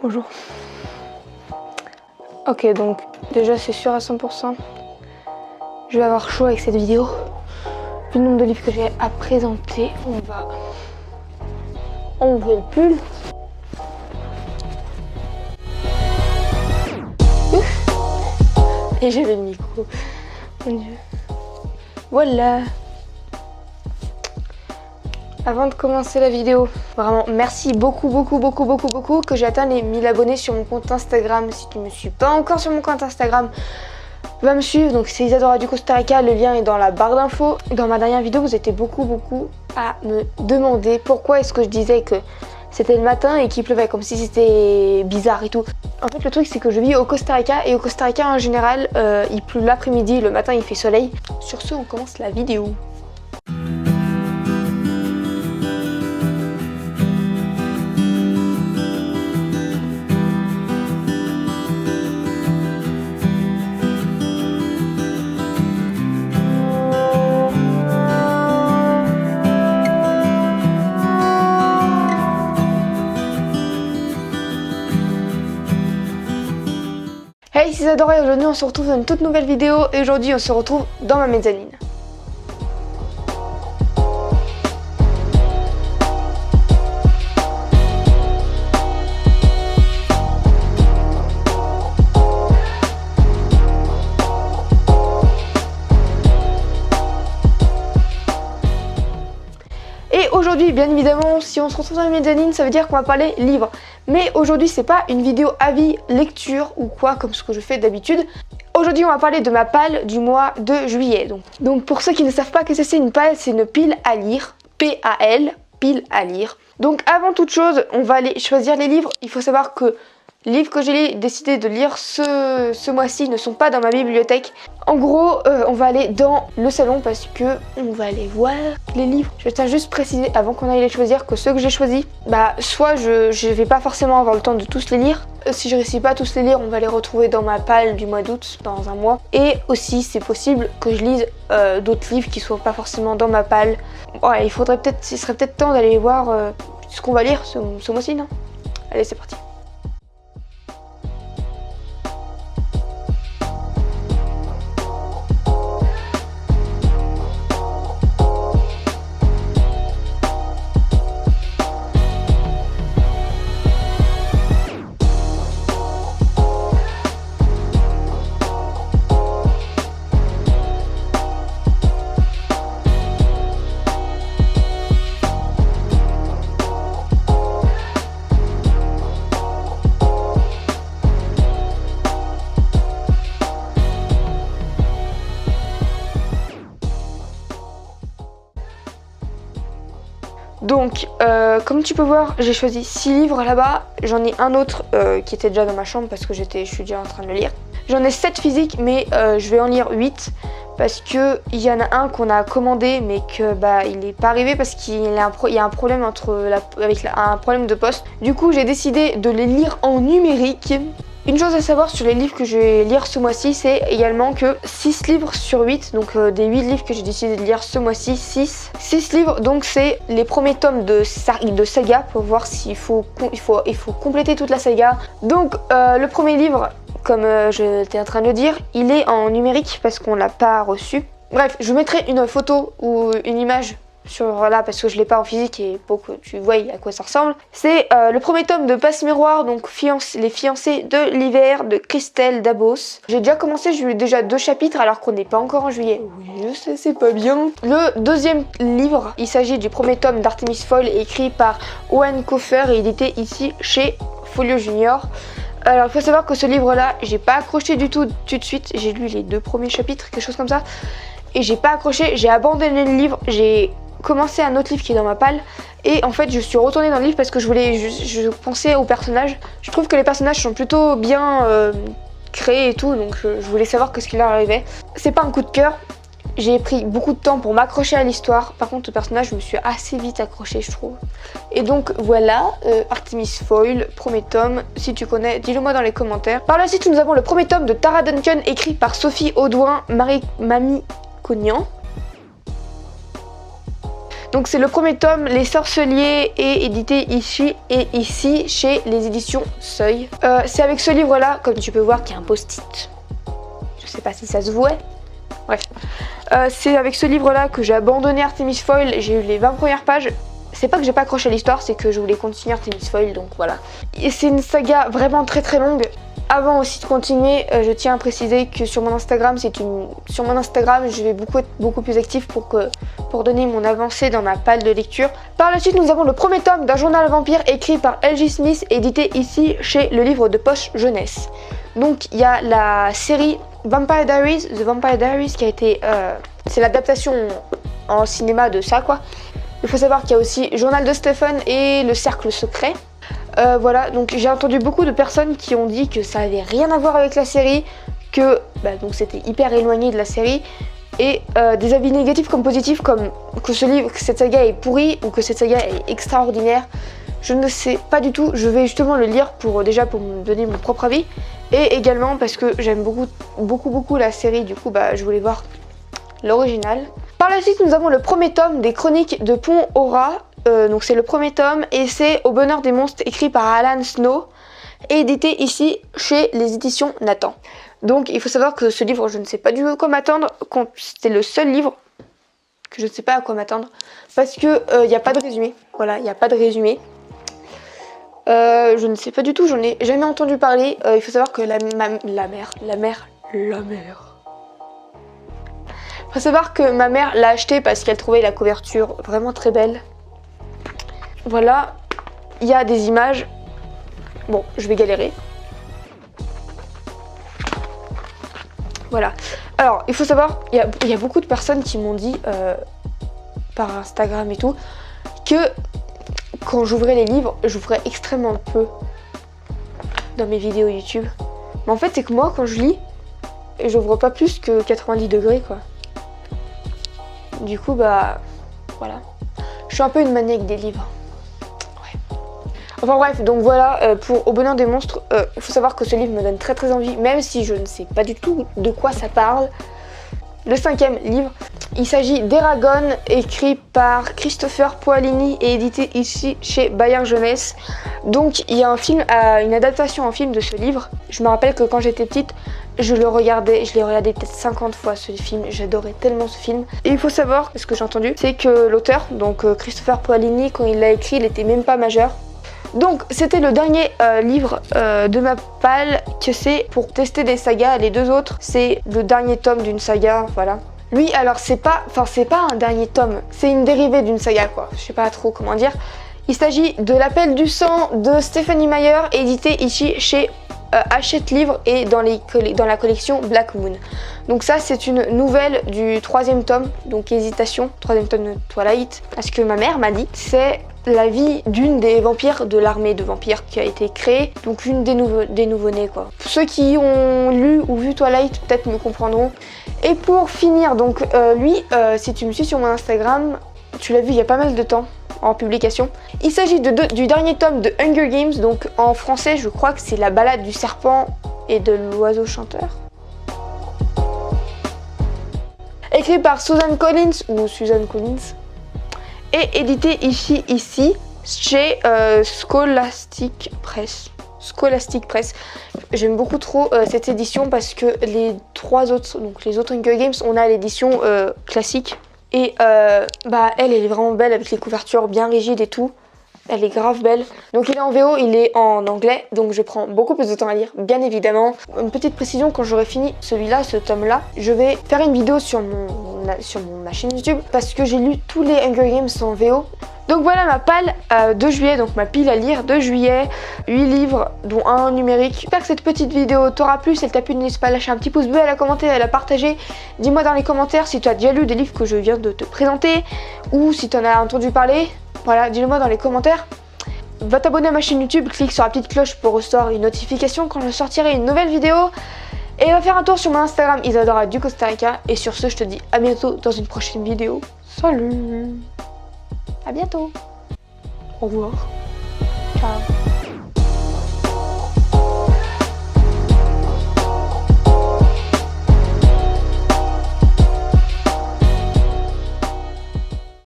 Bonjour. Ok, donc déjà c'est sûr à 100%, je vais avoir chaud avec cette vidéo. Vu le nombre de livres que j'ai à présenter, on va enlever le pull. Ouf. Et j'avais le micro. Mon Dieu. Voilà. Avant de commencer la vidéo, vraiment merci beaucoup que j'ai atteint les 1000 abonnés sur mon compte Instagram. Si tu ne me suis pas encore sur mon compte Instagram, va me suivre. Donc c'est Isadora du Costa Rica, le lien est dans la barre d'infos. Dans ma dernière vidéo, vous étiez beaucoup à me demander pourquoi est-ce que je disais que c'était le matin et qu'il pleuvait, comme si c'était bizarre et tout. En fait le truc c'est que je vis au Costa Rica et au Costa Rica en général il pleut l'après-midi, le matin il fait soleil. Sur ce on commence la vidéo. Hey, c'est Isadora et aujourd'hui on se retrouve dans une toute nouvelle vidéo et aujourd'hui on se retrouve dans ma mezzanine. Et aujourd'hui, bien évidemment, si on se retrouve dans la mezzanine, ça veut dire qu'on va parler livres. Mais aujourd'hui, c'est pas une vidéo avis lecture ou quoi, comme ce que je fais d'habitude. Aujourd'hui, on va parler de ma palle du mois de juillet. Donc pour ceux qui ne savent pas que c'est une palle, c'est une pile à lire. P-A-L, pile à lire. Donc avant toute chose, on va aller choisir les livres. Il faut savoir que les livres que j'ai décidé de lire ce mois-ci ne sont pas dans ma bibliothèque. En gros, on va aller dans le salon parce que on va aller voir les livres. Je tiens juste préciser avant qu'on aille les choisir que ceux que j'ai choisis, soit je vais pas forcément avoir le temps de tous les lire. Si je réussis pas à tous les lire, on va les retrouver dans ma palle du mois d'août, dans un mois. Et aussi, c'est possible que je lise d'autres livres qui soient pas forcément dans ma palle. Ouais, il serait peut-être temps d'aller voir ce qu'on va lire ce mois-ci, non? Allez, c'est parti. Donc, comme tu peux voir, j'ai choisi 6 livres là-bas. J'en ai un autre qui était déjà dans ma chambre parce que je suis déjà en train de le lire. J'en ai 7 physiques, mais je vais en lire 8 parce qu'il y en a un qu'on a commandé, mais que il n'est pas arrivé parce qu'il y a un problème un problème de poste. Du coup, j'ai décidé de les lire en numérique. Une chose à savoir sur les livres que je vais lire ce mois-ci, c'est également que 6 livres sur 8, donc des 8 livres que j'ai décidé de lire ce mois-ci, 6 livres, donc c'est les premiers tomes de saga pour voir s'il faut compléter toute la saga. Donc le premier livre, comme j'étais en train de le dire, il est en numérique parce qu'on l'a pas reçu. Bref, je mettrai une photo ou une image sur là parce que je l'ai pas en physique et pour que tu vois à quoi ça ressemble. C'est le premier tome de Passe Miroir, donc les fiancés de l'hiver de Christelle Dabos. J'ai déjà commencé, j'ai lu déjà 2 chapitres alors qu'on n'est pas encore en juillet. Oui, je sais, c'est pas bien. Le deuxième livre, il s'agit du premier tome d'Artemis Fowl écrit par Owen Coffer et édité ici chez Folio Junior. Alors il faut savoir que ce livre là, j'ai pas accroché du tout de suite. J'ai lu les 2 premiers chapitres, quelque chose comme ça. Et j'ai pas accroché, j'ai abandonné le livre, j'ai commencé un autre livre qui est dans ma palle et en fait je suis retournée dans le livre parce que je pensais aux personnages. Je trouve que les personnages sont plutôt bien créés et tout, donc je voulais savoir ce qui leur arrivait. C'est pas un coup de cœur, j'ai pris beaucoup de temps pour m'accrocher à l'histoire. Par contre, le personnage, je me suis assez vite accrochée, je trouve. Et donc voilà, Artemis Fowl, premier tome. Si tu connais, dis-le moi dans les commentaires. Par la suite, nous avons le premier tome de Tara Duncan, écrit par Sophie Audouin, Mamie Cognan. Donc c'est le premier tome, Les Sorceliers, et édité ici chez les éditions Seuil. C'est avec ce livre là, comme tu peux voir, qu'il y a un post-it. Je sais pas si ça se voit. Bref. C'est avec ce livre là que j'ai abandonné Artemis Fowl. J'ai eu les 20 premières pages. C'est pas que j'ai pas accroché à l'histoire, c'est que je voulais continuer Artemis Fowl, donc voilà. Et c'est une saga vraiment très très longue. Avant aussi de continuer, je tiens à préciser que sur mon Instagram, je vais beaucoup plus active pour donner mon avancée dans ma palle de lecture. Par la suite, nous avons le premier tome d'un journal vampire écrit par L.J. Smith, édité ici chez le livre de poche jeunesse. Donc il y a la série Vampire Diaries, The Vampire Diaries, qui a été... c'est l'adaptation en cinéma de ça, quoi. Il faut savoir qu'il y a aussi Journal de Stephen et Le Cercle Secret. Voilà, donc j'ai entendu beaucoup de personnes qui ont dit que ça avait rien à voir avec la série, que donc c'était hyper éloigné de la série, et des avis négatifs comme positifs, comme que cette saga est pourrie ou que cette saga est extraordinaire. Je ne sais pas du tout, je vais justement le lire pour me donner mon propre avis, et également parce que j'aime beaucoup la série, du coup je voulais voir l'original. Par la suite, nous avons le premier tome des Chroniques de Pont Aura. Donc c'est le premier tome et c'est Au bonheur des monstres, écrit par Alan Snow et édité ici chez les éditions Nathan. Donc il faut savoir que ce livre, je ne sais pas du tout à quoi m'attendre. C'était le seul livre que je ne sais pas à quoi m'attendre parce que il n'y a pas de résumé. Voilà, il n'y a pas de résumé. Je ne sais pas du tout, j'en ai jamais entendu parler. Il faut savoir que la mère. Il faut savoir que ma mère l'a acheté parce qu'elle trouvait la couverture vraiment très belle. Voilà, il y a des images. Bon, je vais galérer. Voilà. Alors, il faut savoir, il y a beaucoup de personnes qui m'ont dit par Instagram et tout que quand j'ouvrais les livres, j'ouvrais extrêmement peu dans mes vidéos YouTube. Mais en fait, c'est que moi, quand je lis, j'ouvre pas plus que 90 degrés, quoi. Du coup, voilà. Je suis un peu une maniaque des livres. Enfin bref, donc voilà, pour Au bonheur des monstres, il faut savoir que ce livre me donne très très envie, même si je ne sais pas du tout de quoi ça parle. Le 5e livre, il s'agit d'Eragon, écrit par Christopher Paolini et édité ici chez Bayard Jeunesse. Donc il y a une adaptation en film de ce livre. Je me rappelle que quand j'étais petite, je l'ai regardé peut-être 50 fois ce film, j'adorais tellement ce film. Et il faut savoir, ce que j'ai entendu, c'est que l'auteur, donc Christopher Paolini, quand il l'a écrit, il était même pas majeur. Donc c'était le dernier livre de ma palle, que c'est pour tester des sagas. Les deux autres, c'est le dernier tome d'une saga, voilà. Lui, alors c'est pas un dernier tome, c'est une dérivée d'une saga, quoi. Je sais pas trop comment dire. Il s'agit de L'Appel du sang de Stephenie Meyer, édité ici chez Hachette Livre et dans la collection Black Moon. Donc ça, c'est une nouvelle du 3e tome, donc Hésitation, 3e tome de Twilight. Parce que ma mère m'a dit, c'est la vie d'une des vampires de l'armée de vampires qui a été créée, donc une des nouveau-nés, quoi. Ceux qui ont lu ou vu Twilight peut-être me comprendront. Et pour finir, donc lui, si tu me suis sur mon Instagram, tu l'as vu il y a pas mal de temps en publication. Il s'agit du dernier tome de Hunger Games, donc en français je crois que c'est La balade du serpent et de l'oiseau chanteur. Écrit par Susan Collins et édité ici chez Scholastic Press. J'aime beaucoup trop cette édition parce que les autres Hunger Games, on a l'édition classique. Et elle est vraiment belle avec les couvertures bien rigides et tout. Elle est grave belle. Donc il est en VO, il est en anglais, donc je prends beaucoup plus de temps à lire, bien évidemment. Une petite précision, quand j'aurai fini ce tome-là, je vais faire une vidéo sur ma chaîne YouTube parce que j'ai lu tous les Hunger Games en VO. Donc voilà ma palle de juillet, donc ma pile à lire de juillet, 8 livres dont un numérique. J'espère que cette petite vidéo t'aura plu. Si elle t'a plu, n'hésite pas à lâcher un petit pouce bleu, à la commenter, à la partager. Dis-moi dans les commentaires si tu as déjà lu des livres que je viens de te présenter ou si tu en as entendu parler. Voilà, dis-le-moi dans les commentaires. Va t'abonner à ma chaîne YouTube, clique sur la petite cloche pour recevoir une notification quand je sortirai une nouvelle vidéo. Et va faire un tour sur mon Instagram Isadora du Costa Rica. Et sur ce, je te dis à bientôt dans une prochaine vidéo. Salut! À bientôt. Au revoir. Ciao.